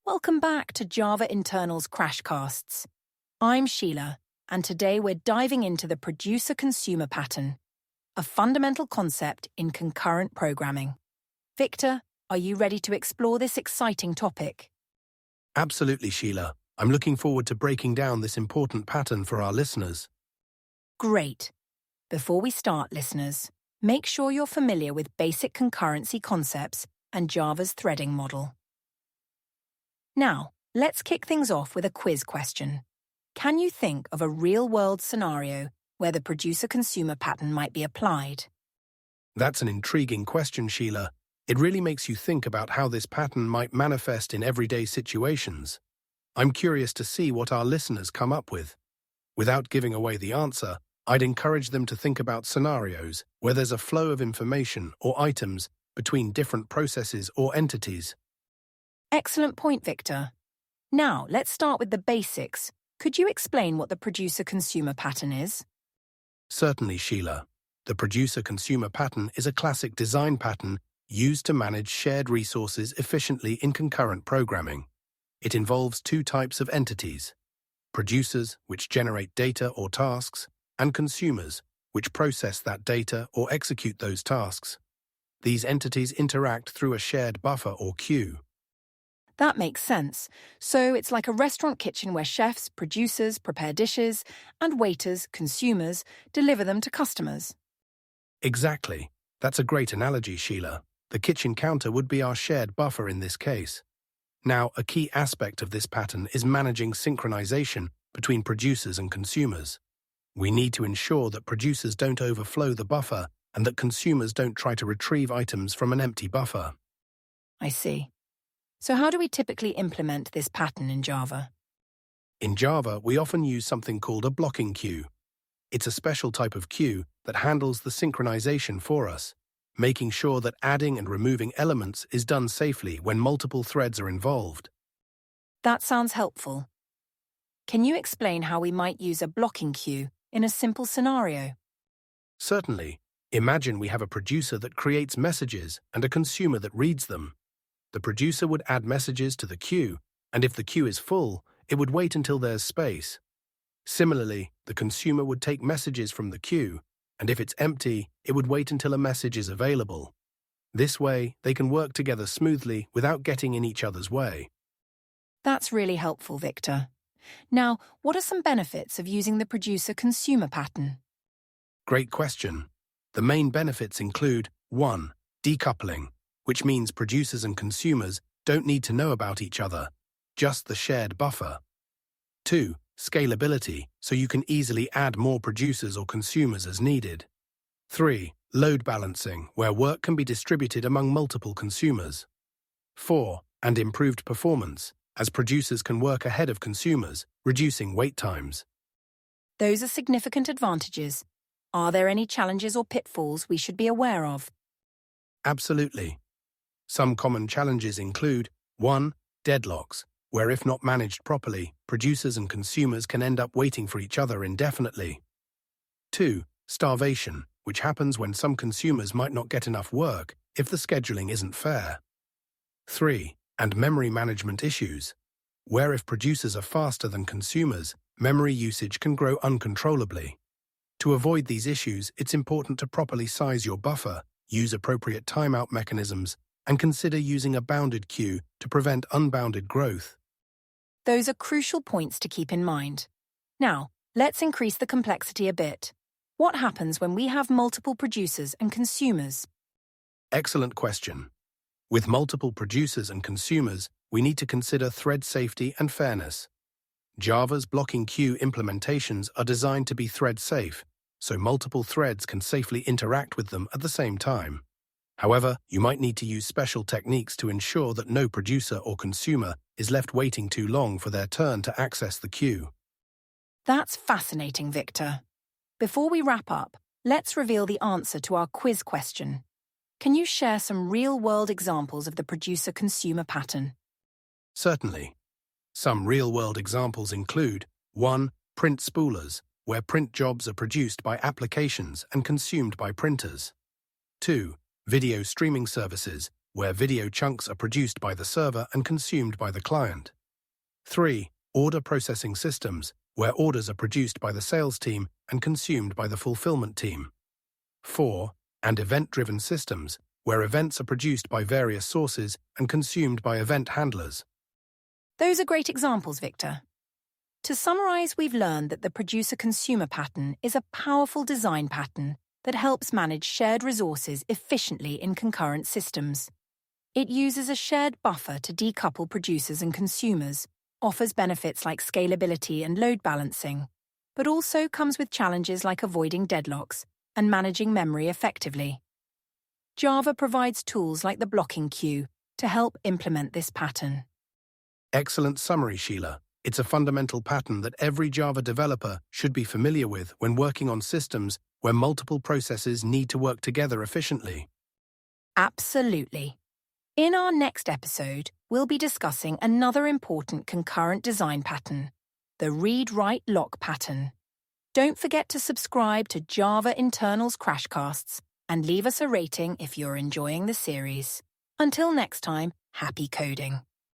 Welcome back to Java Internals Crashcasts. I'm Sheila, and today we're diving into the producer-consumer pattern, a fundamental concept in concurrent programming. Victor, are you ready to explore this exciting topic? Absolutely, Sheila. I'm looking forward to breaking down this important pattern for our listeners. Great. Before we start, listeners, make sure you're familiar with basic concurrency concepts and Java's threading model. Now, let's kick things off with a quiz question. Can you think of a real-world scenario where the producer-consumer pattern might be applied? That's an intriguing question, Sheila. It really makes you think about how this pattern might manifest in everyday situations. I'm curious to see what our listeners come up with. Without giving away the answer, I'd encourage them to think about scenarios where there's a flow of information or items between different processes or entities. Excellent point, Victor. Now, let's start with the basics. Could you explain what the producer-consumer pattern is? Certainly, Sheila. The producer-consumer pattern is a classic design pattern used to manage shared resources efficiently in concurrent programming. It involves two types of entities: producers, which generate data or tasks, and consumers, which process that data or execute those tasks. These entities interact through a shared buffer or queue. That makes sense. So it's like a restaurant kitchen where chefs, producers prepare dishes, and waiters, consumers, deliver them to customers. Exactly. That's a great analogy, Sheila. The kitchen counter would be our shared buffer in this case. Now, a key aspect of this pattern is managing synchronization between producers and consumers. We need to ensure that producers don't overflow the buffer and that consumers don't try to retrieve items from an empty buffer. I see. So how do we typically implement this pattern in Java? In Java, we often use something called a blocking queue. It's a special type of queue that handles the synchronization for us, making sure that adding and removing elements is done safely when multiple threads are involved. That sounds helpful. Can you explain how we might use a blocking queue in a simple scenario? Certainly. Imagine we have a producer that creates messages and a consumer that reads them. The producer would add messages to the queue, and if the queue is full, it would wait until there's space. Similarly, the consumer would take messages from the queue, and if it's empty, it would wait until a message is available. This way, they can work together smoothly without getting in each other's way. That's really helpful, Victor. Now, what are some benefits of using the producer-consumer pattern? Great question. The main benefits include 1. Decoupling, which means producers and consumers don't need to know about each other, just the shared buffer. 2. Scalability, so you can easily add more producers or consumers as needed. 3. Load balancing, where work can be distributed among multiple consumers. 4. And improved performance, as producers can work ahead of consumers, reducing wait times. Those are significant advantages. Are there any challenges or pitfalls we should be aware of? Absolutely. Some common challenges include 1. Deadlocks, where if not managed properly, producers and consumers can end up waiting for each other indefinitely. 2. Starvation, which happens when some consumers might not get enough work if the scheduling isn't fair. 3. And memory management issues, where if producers are faster than consumers, memory usage can grow uncontrollably. To avoid these issues, it's important to properly size your buffer, use appropriate timeout mechanisms, and consider using a bounded queue to prevent unbounded growth. Those are crucial points to keep in mind. Now, let's increase the complexity a bit. What happens when we have multiple producers and consumers? Excellent question. With multiple producers and consumers, we need to consider thread safety and fairness. Java's blocking queue implementations are designed to be thread-safe, so multiple threads can safely interact with them at the same time. However, you might need to use special techniques to ensure that no producer or consumer is left waiting too long for their turn to access the queue. That's fascinating, Victor. Before we wrap up, let's reveal the answer to our quiz question. Can you share some real-world examples of the producer-consumer pattern? Certainly. Some real-world examples include 1. Print spoolers, where print jobs are produced by applications and consumed by printers. 2. Video streaming services, where video chunks are produced by the server and consumed by the client. 3. Order processing systems, where orders are produced by the sales team and consumed by the fulfillment team. 4. And event-driven systems, where events are produced by various sources and consumed by event handlers. Those are great examples, Victor. To summarize, we've learned that the producer-consumer pattern is a powerful design pattern that helps manage shared resources efficiently in concurrent systems. It uses a shared buffer to decouple producers and consumers, offers benefits like scalability and load balancing, but also comes with challenges like avoiding deadlocks and managing memory effectively. Java provides tools like the BlockingQueue to help implement this pattern. Excellent summary, Sheila. It's a fundamental pattern that every Java developer should be familiar with when working on systems where multiple processes need to work together efficiently. Absolutely. In our next episode, we'll be discussing another important concurrent design pattern, the read-write-lock pattern. Don't forget to subscribe to Java Internals Crashcasts and leave us a rating if you're enjoying the series. Until next time, happy coding.